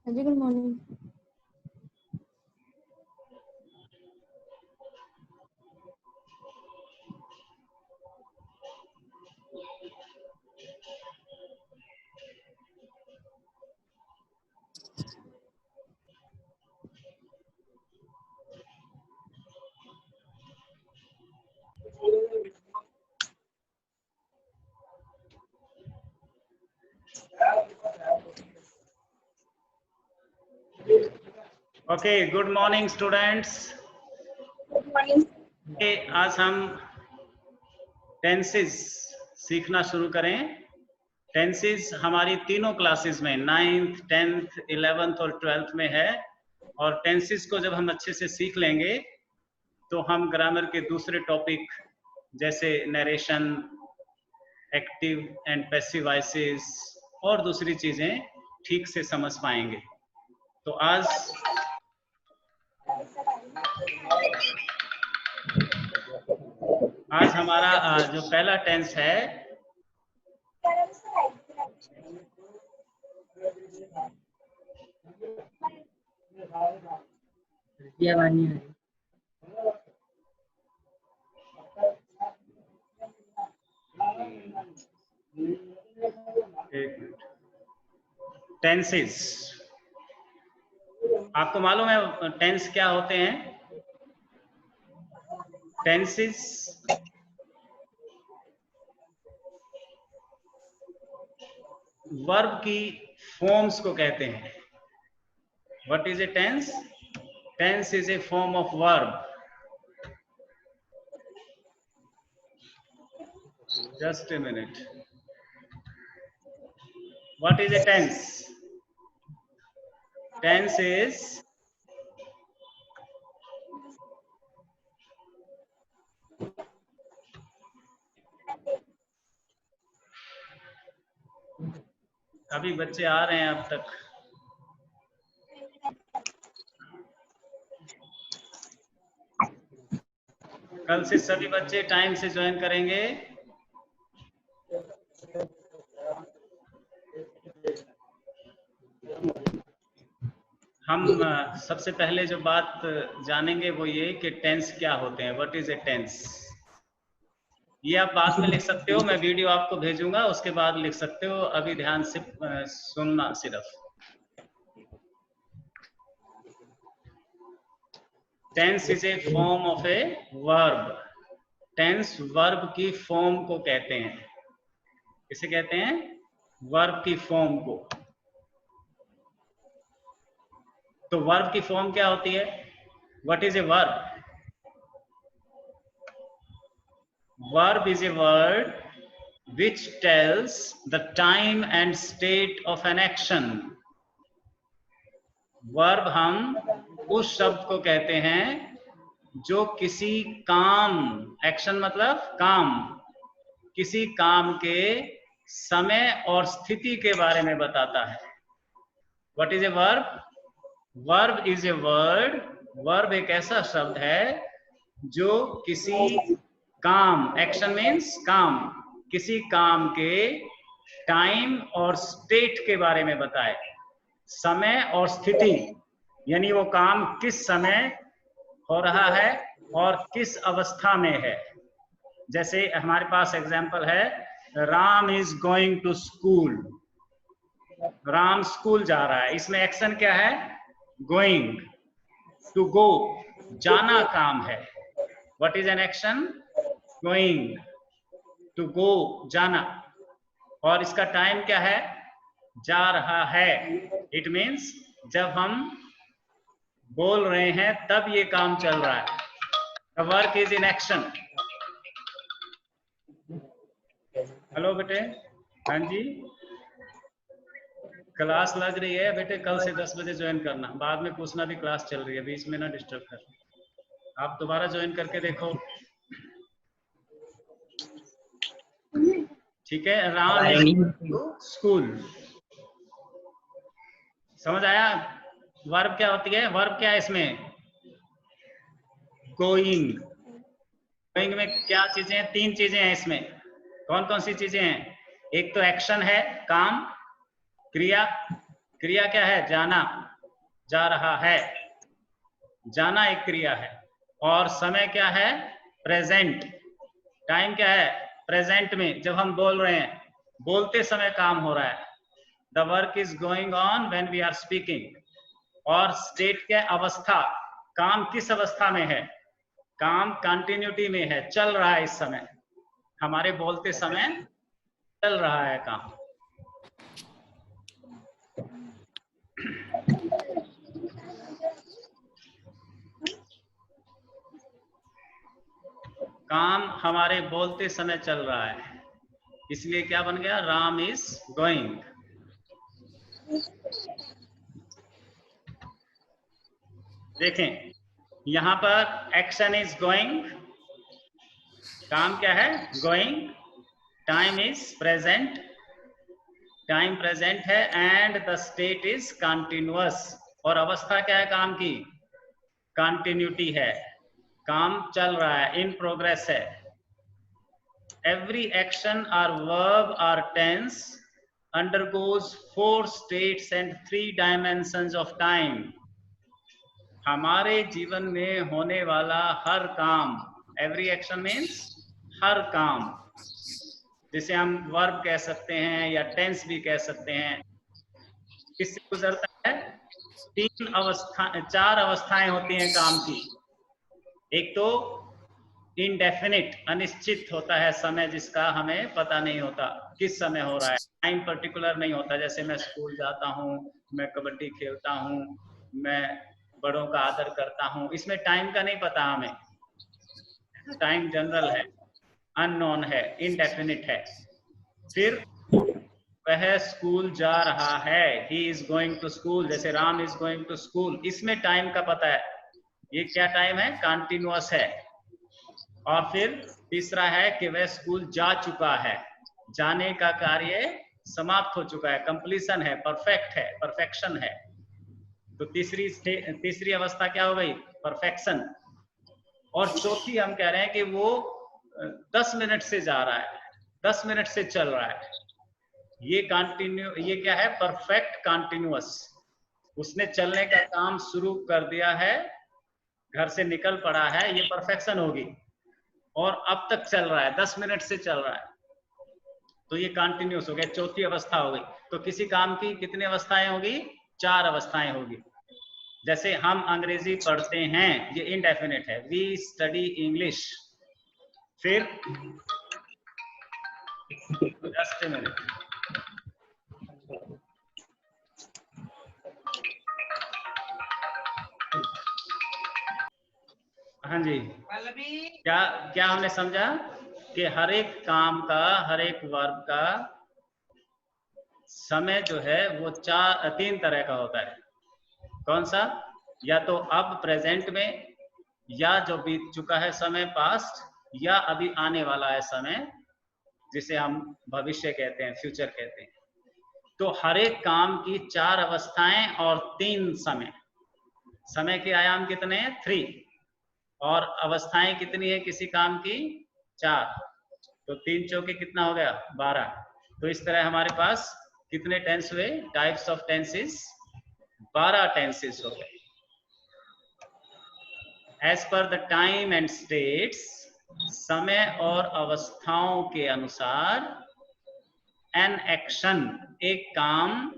जी good morning. Okay, good morning students. आज हम tenses सीखना शुरू करें। टेंसेस हमारी तीनों क्लासेस में 9th, 10th, 11th और 12th में है। और टेंसेस को जब हम अच्छे से सीख लेंगे तो हम ग्रामर के दूसरे टॉपिक जैसे narration, active and passive voices और दूसरी चीजें ठीक से समझ पाएंगे। तो आज हमारा जो पहला टेंस है टेंसेस। आपको मालूम है टेंस क्या होते हैं? टेंसेस वर्ब की फॉर्म्स को कहते हैं। What is a tense? Tense is a form of verb. Just a minute. What is a tense? Tense is अभी बच्चे आ रहे हैं अब तक। कल से सभी बच्चे टाइम से ज्वाइन करेंगे। हम सबसे पहले जो बात जानेंगे वो ये कि टेंस क्या होते हैं। What is a tense? ये आप बाद में लिख सकते हो, मैं वीडियो आपको भेजूंगा, उसके बाद लिख सकते हो। अभी ध्यान से सुनना सिर्फ। Tense is a form of a verb. Tense verb की फॉर्म को कहते हैं। किसे कहते हैं? वर्ब की फॉर्म को। तो वर्ब की फॉर्म क्या होती है? What is a verb? Verb is a word which tells the time and state of an action. Verb हम उस शब्द को कहते हैं जो किसी काम, एक्शन मतलब काम, किसी काम के समय और स्थिति के बारे में बताता है। What is a verb? Verb is a word. Verb एक ऐसा शब्द है जो किसी काम, एक्शन मीन्स काम, किसी काम के टाइम और स्टेट के बारे में बताए। समय और स्थिति, यानी वो काम किस समय हो रहा है और किस अवस्था में है। जैसे हमारे पास एग्जाम्पल है, Ram is going to school. Ram school जा रहा है। इसमें एक्शन क्या है? गोइंग। टू गो, जाना काम है। What is an action? Going. To go, जाना। और इसका टाइम क्या है? जा रहा है। इट मीन्स जब हम बोल रहे हैं तब ये काम चल रहा है। The work is in action. Hello बेटे। हाँ जी, क्लास लग रही है बेटे। कल से 10 बजे ज्वाइन करना। बाद में पूछना भी, क्लास चल रही है, बीच में ना डिस्टर्ब कर। आप दोबारा ज्वाइन करके देखो। ठीक है, राम इज स्कूल। समझ आया? वर्ब क्या होती है? वर्ब क्या है इसमें? गोइंग। गोइंग में क्या चीजें हैं? 3 चीजें हैं इसमें। कौन कौन सी चीजें हैं? एक तो एक्शन है, काम, क्रिया। क्रिया क्या है? जाना, जा रहा है, जाना एक क्रिया है। और समय क्या है? प्रेजेंट। टाइम क्या है? प्रेजेंट में जब हम बोल रहे हैं, बोलते समय काम हो रहा है। The work is going on when we are speaking. और स्टेट क्या? अवस्था। काम किस अवस्था में है? काम कंटिन्यूटी में है, चल रहा है इस समय, हमारे बोलते समय चल रहा है काम। काम हमारे बोलते समय चल रहा है, इसलिए क्या बन गया? Ram is going. देखें यहां पर एक्शन इज गोइंग, काम क्या है? Going. Time is present, time present है। And the state is continuous. और अवस्था क्या है काम की? कंटिन्यूटी है, काम चल रहा है, इन प्रोग्रेस है। Every action or verb or tense undergoes 4 states and 3 dimensions of time. हमारे जीवन में होने वाला हर काम, every action means हर काम, जिसे हम वर्ब कह सकते हैं या टेंस भी कह सकते हैं, किससे गुजरता है? 4 अवस्थाएं होती हैं काम की। एक तो इनडेफिनिट, अनिश्चित होता है समय, जिसका हमें पता नहीं होता किस समय हो रहा है, टाइम पर्टिकुलर नहीं होता। जैसे मैं स्कूल जाता हूँ, मैं कबड्डी खेलता हूँ, मैं बड़ों का आदर करता हूँ, इसमें टाइम का नहीं पता हमें। टाइम जनरल है, अननोन है, इनडेफिनिट है। फिर वह स्कूल जा रहा है, he is going to school. जैसे Ram is going to school, इसमें टाइम का पता है, ये क्या टाइम है? कंटिन्यूअस है। और फिर तीसरा है कि वह स्कूल जा चुका है, जाने का कार्य समाप्त हो चुका है, कंप्लीशन है, परफेक्ट है, परफेक्शन है। तो तीसरी अवस्था क्या हो गई? परफेक्शन। और चौथी हम कह रहे हैं कि वो 10 मिनट से जा रहा है, 10 मिनट से चल रहा है। ये कंटिन्यू, ये क्या है? Perfect continuous. उसने चलने का काम शुरू कर दिया है, घर से निकल पड़ा है, ये परफेक्शन होगी। और अब तक चल रहा है, 10 मिनट से चल रहा है, तो ये कंटिन्यूअस हो गया, चौथी अवस्था हो गई। तो किसी काम की कितनी अवस्थाएं होगी? 4 अवस्थाएं होगी। जैसे हम अंग्रेजी पढ़ते हैं, ये इनडेफिनिट है, वी स्टडी इंग्लिश। फिर जस्ट मिनट, हाँ जी, क्या क्या हमने समझा कि हर एक काम का, हर एक वर्ब का समय जो है वो 3 तरह का होता है। कौन सा? या तो अब प्रेजेंट में, या जो बीत चुका है समय पास्ट, या अभी आने वाला है समय, जिसे हम भविष्य कहते हैं, फ्यूचर कहते हैं। तो हर एक काम की 4 अवस्थाएं और 3 समय। समय के आयाम कितने हैं? 3। और अवस्थाएं कितनी है किसी काम की? 4। तो 3 चौके कितना हो गया? 12। तो इस तरह हमारे पास कितने टेंस हुए? टाइप्स ऑफ टेंसेस 12 टेंसेस हो गए। As per the time and states, समय और अवस्थाओं के अनुसार, एन एक्शन, एक काम,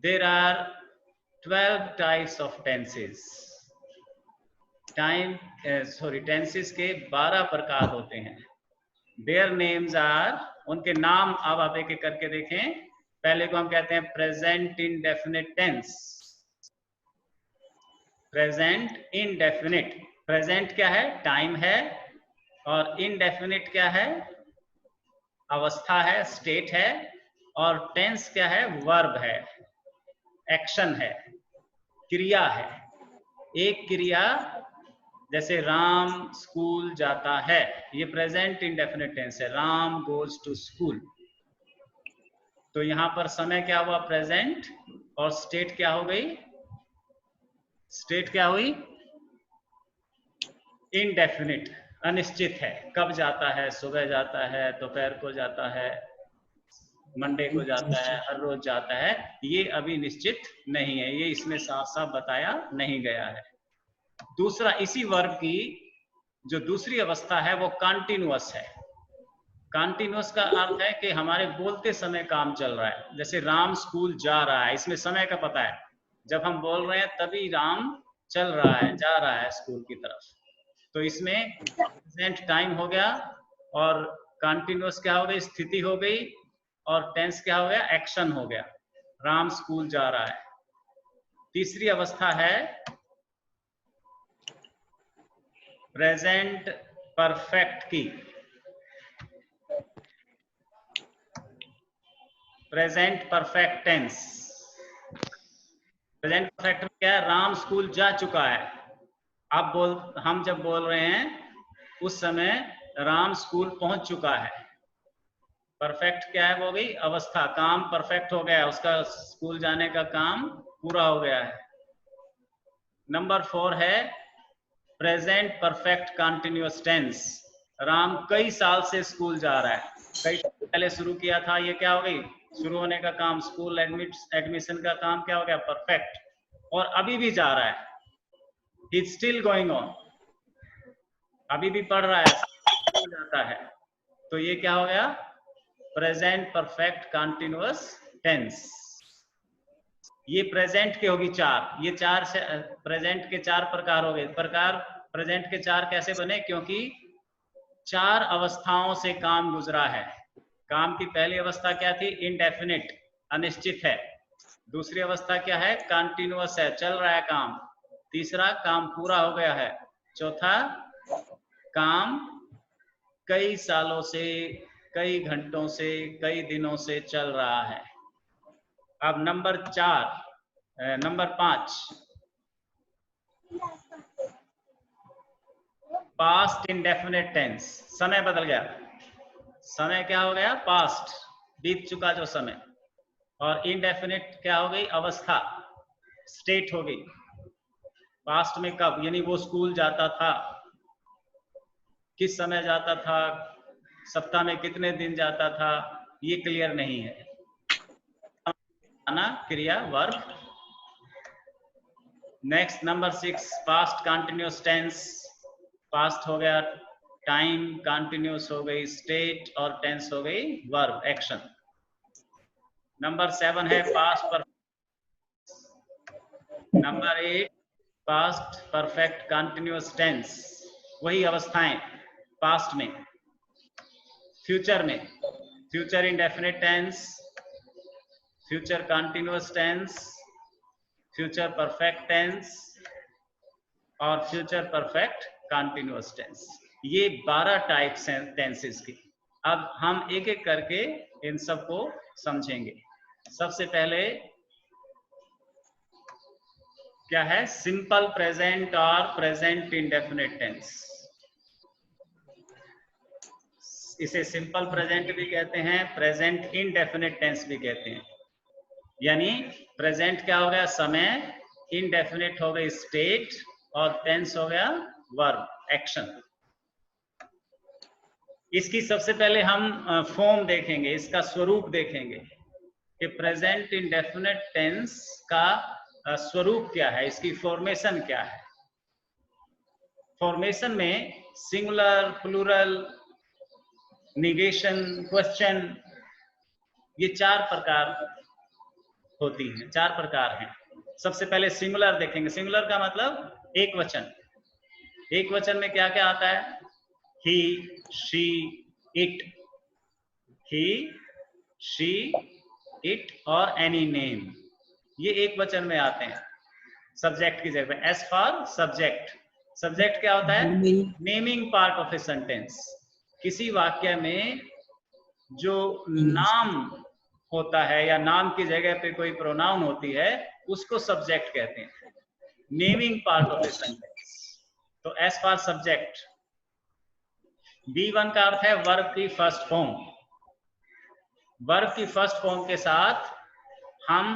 there are 12 types of tenses. Tenses के 12 प्रकार होते हैं। देयर नेम्स आर, उनके नाम अब आप एक एक करके देखें। पहले को हम कहते हैं present indefinite tense. Present indefinite, present क्या है? टाइम है। और इनडेफिनिट क्या है? अवस्था है, स्टेट है। और टेंस क्या है? वर्ब है, एक्शन है, क्रिया है। एक क्रिया जैसे राम स्कूल जाता है, ये प्रेजेंट इंडेफिनिट टेंस है, राम गोज टू स्कूल। तो यहां पर समय क्या हुआ, प्रेजेंट, और स्टेट क्या हो गई, स्टेट क्या हुई, इनडेफिनिट, अनिश्चित है, कब जाता है, सुबह जाता है, दोपहर को जाता है, मंडे को जाता है, हर रोज जाता है, ये अभी निश्चित नहीं है, ये इसमें साफ साफ बताया नहीं गया है। दूसरा, इसी वर्ब की जो दूसरी अवस्था है वो कॉन्टिन्यूअस है। कॉन्टिन्यूअस का अर्थ है कि हमारे बोलते समय काम चल रहा है। जैसे राम स्कूल जा रहा है, इसमें समय का पता है, जब हम बोल रहे हैं तभी राम चल रहा है, जा रहा है स्कूल की तरफ। तो इसमें प्रेजेंट टाइम हो गया, और कॉन्टिन्यूअस क्या हो गई, स्थिति हो गई, और टेंस क्या हो गया, एक्शन हो गया, राम स्कूल जा रहा है। तीसरी अवस्था है प्रेजेंट परफेक्ट की, present perfect tense. Present perfect में क्या है, राम स्कूल जा चुका है। हम जब बोल रहे हैं उस समय राम स्कूल पहुंच चुका है। परफेक्ट क्या है, वो गई अवस्था, काम परफेक्ट हो गया, उसका स्कूल जाने का काम पूरा हो गया है। नंबर 4 है present perfect continuous tense. Ram कई साल से स्कूल जा रहा है, कई साल पहले शुरू किया था, ये क्या हो गई, शुरू होने का काम, स्कूल एडमिशन का काम क्या हो गया, परफेक्ट, और अभी भी जा रहा है, he is still going on, अभी भी पढ़ रहा है, जाता है, तो ये क्या हो गया, प्रेजेंट परफेक्ट कंटिन्यूअस टेंस। ये प्रेजेंट के होगी 4, ये 4 से प्रेजेंट के 4 प्रकार हो गए। प्रकार प्रेजेंट के 4 कैसे बने, क्योंकि 4 अवस्थाओं से काम गुजरा है। काम की पहली अवस्था क्या थी, इनडेफिनिट, अनिश्चित है। दूसरी अवस्था क्या है, कंटिन्यूअस है, चल रहा है काम। तीसरा, काम पूरा हो गया है। चौथा, काम कई सालों से, कई घंटों से, कई दिनों से चल रहा है। अब नंबर 5, पास्ट इंडेफिनिट टेंस। समय बदल गया, समय क्या हो गया, पास्ट, बीत चुका जो समय, और इंडेफिनिट क्या हो गई, अवस्था, स्टेट हो गई। पास्ट में कब, यानी वो स्कूल जाता था, किस समय जाता था, सप्ताह में कितने दिन जाता था, ये क्लियर नहीं है। क्रिया verb. Next number 6, past continuous tense. Past हो गया, टाइम कंटिन्यूअस हो गई, स्टेट, और टेंस हो गई वर्ब, एक्शन। नंबर 7 है past perfect. Number 8, past perfect continuous tense, वही अवस्थाएं पास्ट में। फ्यूचर में, future indefinite tense, future continuous tense, future perfect tense, और फ्यूचर परफेक्ट कंटिन्यूअस टेंस। ये 12 टाइप्स हैं टेंसेस की। अब हम एक एक करके इन सबको समझेंगे। सबसे पहले क्या है, सिंपल प्रेजेंट और प्रेजेंट इंडेफिनिट टेंस। इसे सिंपल प्रेजेंट भी कहते हैं, प्रेजेंट इंडेफिनिट टेंस भी कहते हैं। यानी प्रेजेंट क्या हो गया, समय, इंडेफिनिट हो गई स्टेट, और टेंस हो गया वर्ब, एक्शन। इसकी सबसे पहले हम फॉर्म देखेंगे, इसका स्वरूप देखेंगे कि प्रेजेंट इंडेफिनिट टेंस का स्वरूप क्या है, इसकी फॉर्मेशन क्या है। फॉर्मेशन में सिंगुलर, प्लूरल, निगेशन, क्वेश्चन, ये 4 प्रकार होती हैं, 4 प्रकार हैं। सबसे पहले सिंगुलर देखेंगे। सिंगुलर का मतलब एक वचन। एक वचन में क्या क्या आता है, he, she, it, he, she, it, और एनी नेम, ये एक वचन में आते हैं सब्जेक्ट की जगह। S for subject. सब्जेक्ट क्या होता है, naming part of a sentence. किसी वाक्य में जो नाम होता है या नाम की जगह पे कोई प्रोनाउन होती है, उसको सब्जेक्ट कहते हैं, naming part of a sentence. तो एस फॉर सब्जेक्ट। B1 का अर्थ है वर्ब की फर्स्ट फॉर्म। वर्ब की फर्स्ट फॉर्म के साथ हम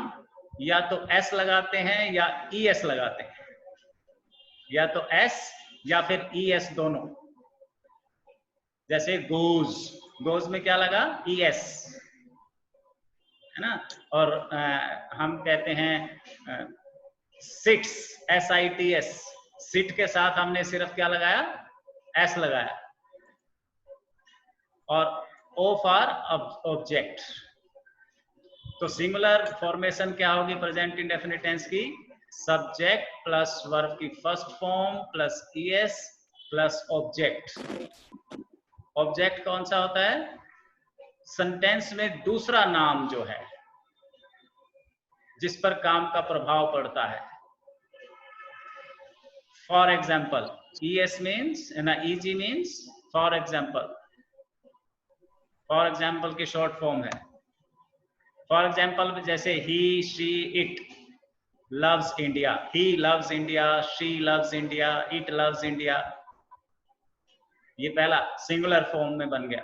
या तो एस लगाते हैं या ES लगाते हैं, या तो एस या फिर ES दोनों। जैसे गोज, गोज में क्या लगा? ES, है ना। और हम कहते हैं सिट्स, SITS, सिट के साथ हमने सिर्फ क्या लगाया? एस लगाया। और O फॉर ऑब्जेक्ट। तो सिंगुलर फॉर्मेशन क्या होगी प्रेजेंट इंडेफिनिट टेंस की? सब्जेक्ट प्लस वर्ब की first form plus ES plus object. Object कौन सा होता है? सेंटेंस में दूसरा नाम जो है जिस पर काम का प्रभाव पड़ता है। फॉर एग्जाम्पल, ES मीन्स ना, EG means for example. For example की शॉर्ट फॉर्म है। फॉर एग्जाम्पल जैसे he, she, it loves India. He loves India, she loves India, it loves India. ये पहला सिंगुलर फॉर्म में बन गया।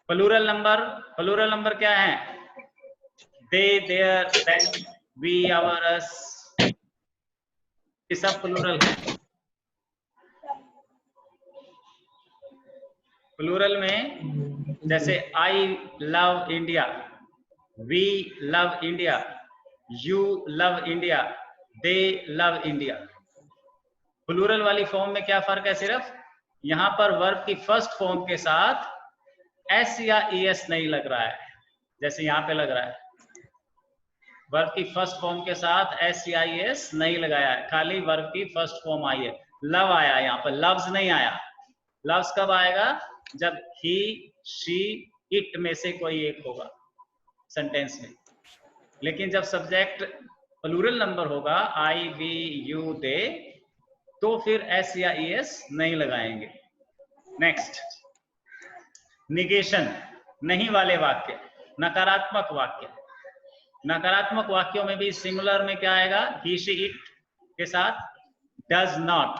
प्लूरल नंबर, प्लूरल नंबर क्या है? They, their, them, we, our, us, ये सब प्लूरल है। प्लूरल में जैसे I love India, we love India, you love India, they love India. Plural वाली फॉर्म में क्या फर्क है? सिर्फ यहां पर वर्ब की फर्स्ट फॉर्म के साथ एस या ES नहीं लग रहा है, जैसे यहां पे लग रहा है। वर्ब की फर्स्ट फॉर्म के साथ एस या ES नहीं लगाया है, खाली वर्ब की फर्स्ट फॉर्म आई है। लव आया यहाँ पर, लव्स नहीं आया। लव्स कब आएगा? जब ही, शी, इट में से कोई एक होगा सेंटेंस में। लेकिन जब सब्जेक्ट प्लूरल नंबर होगा, आई, वी, यू, दे, तो फिर एस या ES नहीं लगाएंगे। नेक्स्ट, निगेशन, नहीं वाले वाक्य, नकारात्मक वाक्य। नकारात्मक वाक्यों में भी सिंगुलर में क्या आएगा? ही, शी, इट के साथ does not.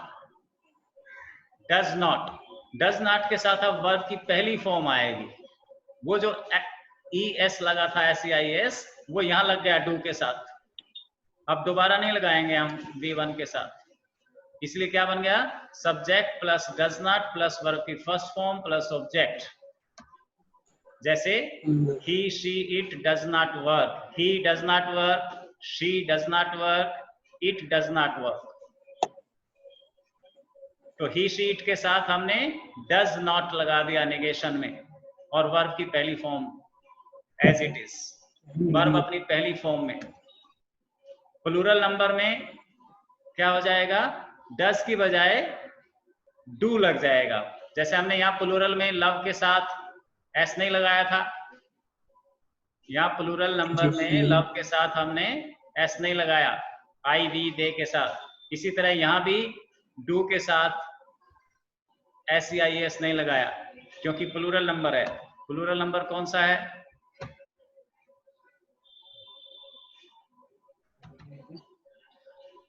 Does not, does not के साथ अब वर्ब की पहली फॉर्म आएगी। वो जो ES लगा था, SEIS, वो यहां लग गया डू के साथ। अब दोबारा नहीं लगाएंगे हम V1 के साथ, इसलिए क्या बन गया? Subject plus does not plus verb की फर्स्ट फॉर्म प्लस ऑब्जेक्ट। जैसे he, she, it does not work, he does not work, she does not work, it does not work। तो he, she, it के साथ हमने does not लगा दिया negation में, और वर्ब की पहली form as it is, verb अपनी पहली फॉर्म में। प्लूरल नंबर में क्या हो जाएगा? does की बजाय do लग जाएगा। जैसे हमने यहाँ प्लूरल में लव के साथ एस नहीं लगाया था, यहाँ प्लूरल नंबर में लव के साथ हमने एस नहीं लगाया, आई, वी, दे के साथ। इसी तरह यहाँ भी डू के साथ एस या ES नहीं लगाया, क्योंकि प्लूरल नंबर है। प्लूरल नंबर कौन सा है?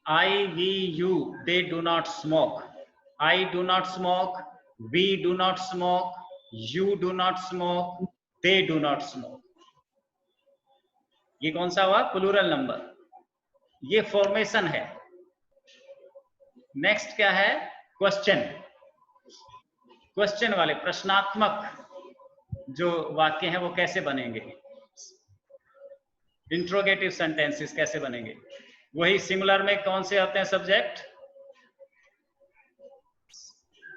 I, we, you, they do not smoke. I do not smoke, we do not smoke, you do not smoke, they do not smoke. ये कौन सा हुआ? Plural number. ये फॉर्मेशन है। नेक्स्ट क्या है? क्वेश्चन। क्वेश्चन वाले प्रश्नात्मक जो वाक्य हैं वो कैसे बनेंगे? इंट्रोगेटिव सेंटेंसेस कैसे बनेंगे? वही सिंगुलर में कौन से होते हैं सब्जेक्ट?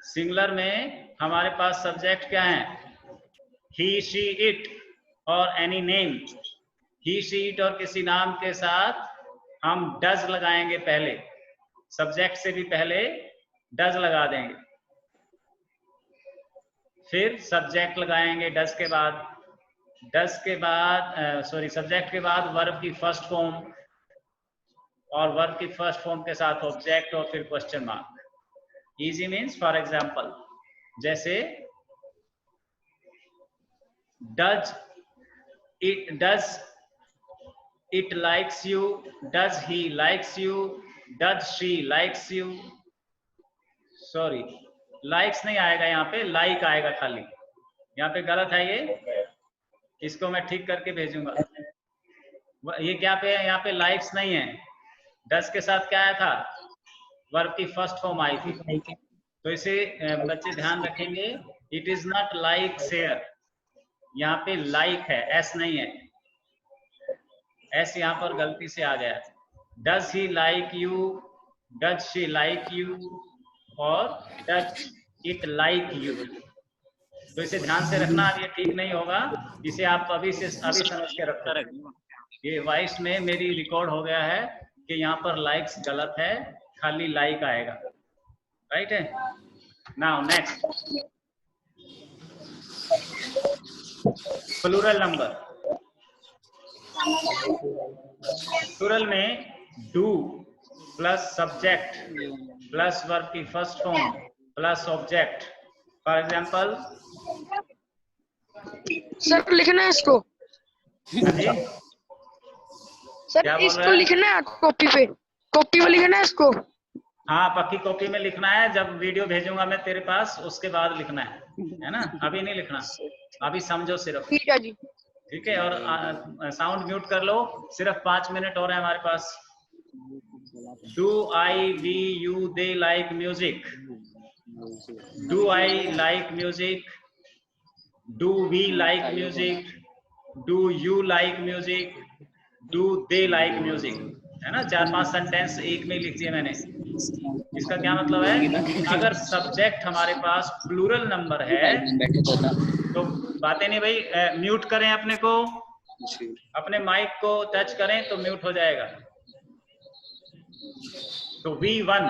सिंगुलर में हमारे पास सब्जेक्ट क्या है? ही, शी, इट और any name. He, she, it और किसी नाम के साथ हम डज लगाएंगे पहले, सब्जेक्ट से भी पहले डज लगा देंगे, फिर सब्जेक्ट लगाएंगे डज के बाद। डज के बाद सब्जेक्ट के बाद वर्ब की फर्स्ट फॉर्म, और वर्ब की फर्स्ट फॉर्म के साथ ऑब्जेक्ट, और फिर question mark. Easy means for example, जैसे does it likes you, does he likes you, does she likes you, sorry, likes नहीं आएगा, यहाँ पे लाइक आएगा खाली। यहाँ पे गलत है ये, इसको मैं ठीक करके भेजूंगा। ये क्या पे है, यहाँ पे लाइक्स नहीं है। डस के साथ क्या आया था, वर्ब की फर्स्ट फॉर्म आई थी। तो इसे बच्चे ध्यान रखेंगे, it is not like share, यहाँ पे लाइक है, एस नहीं है, एस यहाँ पर गलती से आ गया। Does he like you, does she like you, और डज इट लाइक यू। तो इसे ध्यान से रखना, अब ये ठीक नहीं होगा, इसे आप अभी समझ के रखो। ये वॉइस में मेरी रिकॉर्ड हो गया है कि यहाँ पर लाइक्स गलत है, खाली लाइक आएगा, राइट है। Now next, plural number. Plural में do plus subject plus verb की first form plus object. For example, sir लिखना है इसको, सर इसको लिखना है कॉपी पे लिखना है इसको। हाँ, पक्की कॉपी में लिखना है, जब वीडियो भेजूंगा मैं तेरे पास उसके बाद लिखना है ना, अभी नहीं लिखना, अभी समझो सिर्फ। ठीक है जी, ठीक है। और साउंड म्यूट कर लो, सिर्फ 5 मिनट और है हमारे पास। Do I we you they like music, do I like music, do we like music, do you like music, do they like music, है ना। 4-5 सेंटेंस एक में लिख दिए मैंने। इसका क्या मतलब है, अगर सब्जेक्ट हमारे पास प्लूरल नंबर है तो बातें नहीं भाई, म्यूट करें अपने को, अपने माइक को टच करें तो म्यूट हो जाएगा। तो V1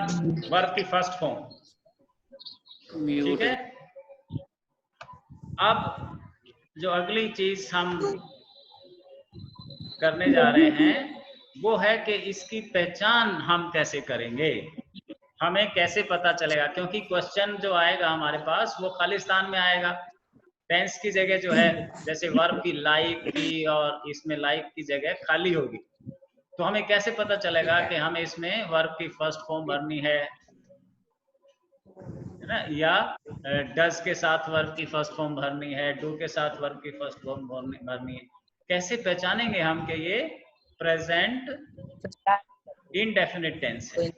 वर्ब की फर्स्ट फॉर्म, ठीक है। अब जो अगली चीज हम करने जा रहे हैं वो है कि इसकी पहचान हम कैसे करेंगे, हमें कैसे पता चलेगा, क्योंकि क्वेश्चन जो आएगा हमारे पास वो खालिस्तान में आएगा। टेंस की जगह जो है, जैसे वर्ब की लाइक की और इसमें लाइक की जगह खाली होगी, तो हमें कैसे पता चलेगा कि हमें इसमें वर्ब की फर्स्ट फॉर्म भरनी है ना, या डज के साथ वर्ब की फर्स्ट फॉर्म भरनी है, डू के साथ वर्ब की फर्स्ट फॉर्म भरनी है। कैसे पहचानेंगे हम कि ये प्रेजेंट इनडेफिनिट टेंस है।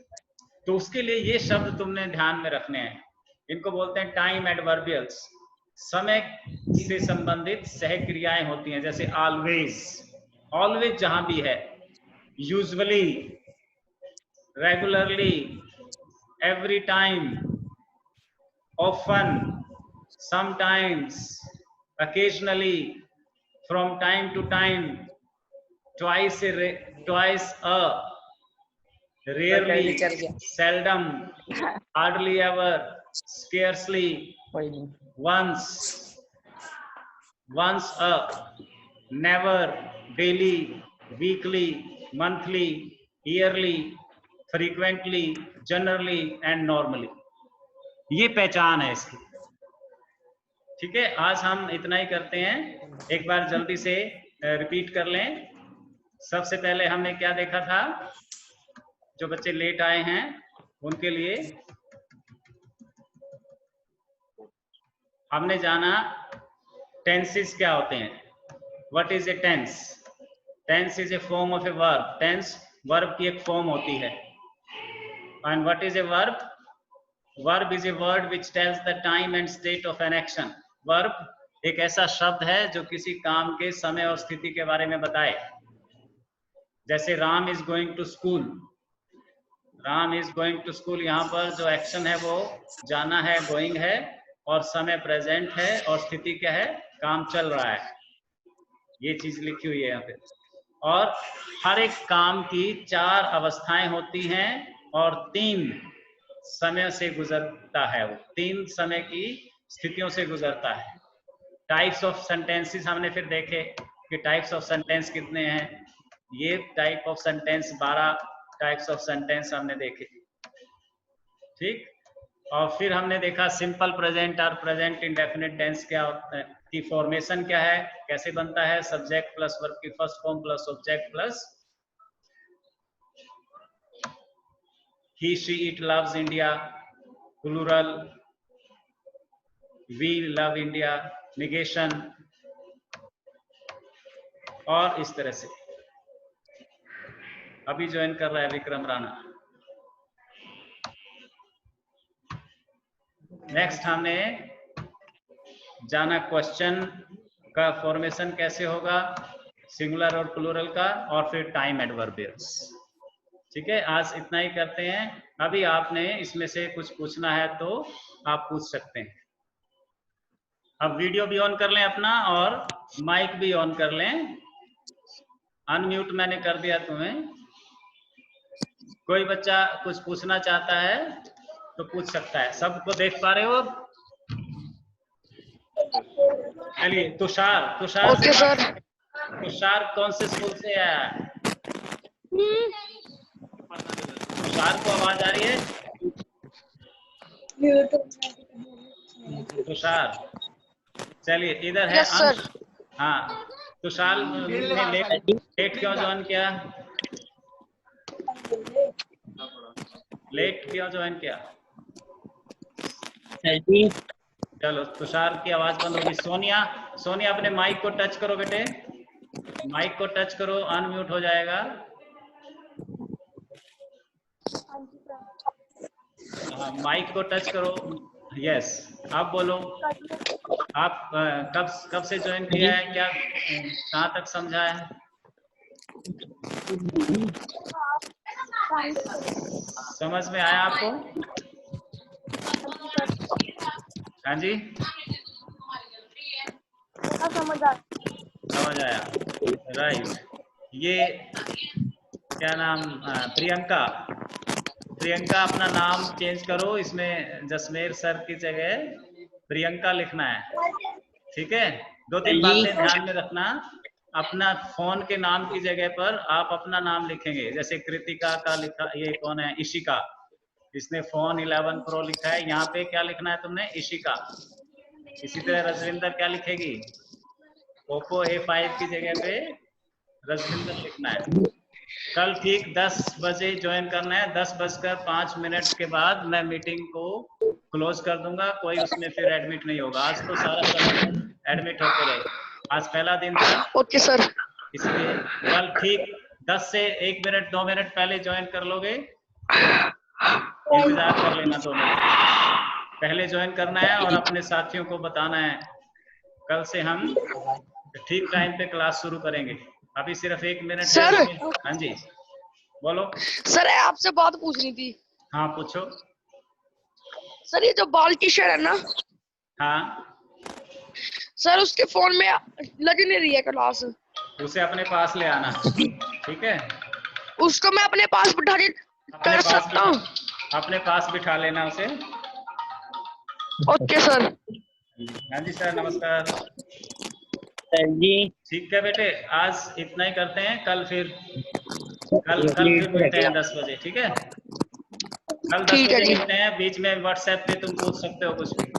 तो उसके लिए ये शब्द तुमने ध्यान में रखने हैं, इनको बोलते हैं टाइम एडवर्बियल्स। समय से संबंधित सहक्रियाएं होती हैं, जैसे ऑलवेज, ऑलवेज जहां भी है, usually, regularly, every time, often, sometimes, occasionally, from time to time, twice a, rarely, seldom, hardly ever, scarcely, once a, never, daily, weekly, monthly, yearly, frequently, generally and normally। ये पहचान है इसकी। ठीक है, आज हम इतना ही करते हैं, एक बार जल्दी से रिपीट कर लें। सबसे पहले हमने क्या देखा था, जो बच्चे लेट आए हैं उनके लिए हमने जाना टेंसेस क्या होते हैं। What is a tense? Tense is a form of a verb. Tense verb की एक फॉर्म होती है। And what is a verb? Verb is a word which tells the time and state of an action. Verb एक ऐसा शब्द है जो किसी काम के समय और स्थिति के बारे में बताए। जैसे Ram is going to school, Ram is going to school, यहाँ पर जो एक्शन है वो जाना है, गोइंग है, और समय प्रेजेंट है, और स्थिति क्या है, काम चल रहा है। ये चीज लिखी हुई है यहाँ पे। और हर एक काम की 4 अवस्थाएं होती हैं और 3 समय से गुजरता है, वो 3 समय की स्थितियों से गुजरता है। टाइप्स ऑफ सेंटेंसेस हमने फिर देखे कि टाइप्स ऑफ सेंटेंस कितने हैं। ये type of sentence 12 types of sentence हमने देखे, ठीक। और फिर हमने देखा सिंपल प्रेजेंट और प्रेजेंट इंडेफिनिट टेंस क्या होता है, की फॉर्मेशन क्या है, कैसे बनता है, सब्जेक्ट प्लस वर्ब की first form plus object plus he, she, it loves India, plural, we love India, negation और इस तरह से। अभी ज्वाइन कर रहा है विक्रम राणा। नेक्स्ट हमने जाना क्वेश्चन का फॉर्मेशन कैसे होगा, सिंगुलर और प्लूरल का, और फिर टाइम एडवर्बियल्स। ठीक है, आज इतना ही करते हैं। अभी आपने इसमें से कुछ पूछना है तो आप पूछ सकते हैं। अब वीडियो भी ऑन कर लें अपना और माइक भी ऑन कर लें। अनम्यूट मैंने कर दिया तुम्हें। कोई बच्चा कुछ पूछना चाहता है तो पूछ सकता है। सबको देख पा रहे हो अब? चलिए, तुषार ओके सर। तुषार कौन से स्कूल से आया है? तुषार को आवाज आ रही है? तुषार, चलिए इधर है यस सर। अंश। हाँ, तुषार ने लेट क्यों ज्वाइन किया? लेट क्यों ज्वाइन किया? चलो, तुषार की आवाज बंद होगी। सोनिया अपने माइक को टच करो बेटे, माइक को टच करो, अनम्यूट हो जाएगा। हाँ, माइक को टच करो। यस, आप बोलो। आप कब से ज्वाइन किया है, क्या कहाँ तक समझा है? समझ में आया आपको? हाँ जी, समझ आया। राइट, ये क्या नाम, प्रियंका अपना नाम चेंज करो, इसमें जसमेर सर की जगह प्रियंका लिखना है। ठीक है, 2-3 बातें ध्यान में रखना। अपना फोन के नाम की जगह पर आप अपना नाम लिखेंगे। जैसे कृतिका का लिखा, ये कौन है, इशिका, इसने फोन 11 प्रो लिखा है, यहाँ पे क्या लिखना है तुमने, इशिका। इसी तरह रजविंदर क्या लिखेगी, ओप्पो A5 की जगह पे रजविंदर लिखना है। कल ठीक 10 बजे ज्वाइन करना है। 10:05 के बाद मैं मीटिंग को क्लोज कर दूंगा, कोई उसमें फिर एडमिट नहीं होगा। आज तो सारा समय एडमिट होते रहे, आज पहला दिन था। Okay sir. इसलिए कल ठीक 10 से 1 मिनट 2 मिनट पहले ज्वाइन कर लोगे, इंतजार कर लेना 2 मिनट पहले ज्वाइन करना है और अपने साथियों को बताना है। कल से हम ठीक टाइम पे क्लास शुरू करेंगे। अभी सिर्फ 1 मिनट है सर। उसमें। हाँ जी, बोलो। सर आपसे बात पूछनी थी। हाँ, पूछो। सर ये जो बाल टी शर्ट है ना, हाँ, सर उसके फोन में लग नहीं रही है क्लास। उसे अपने पास ले आना। ठीक है, उसको मैं अपने पास बिठा के कर सकता हूँ? अपने पास बिठा लेना उसे। Okay sir. हाँ जी सर, नमस्कार जी। ठीक है बेटे, आज इतना ही करते हैं। कल फिर मिलते हैं 10 बजे। ठीक है, कल 10 बजे मिलते हैं। बीच में व्हाट्सएप पे तुम पूछ सकते हो कुछ भी।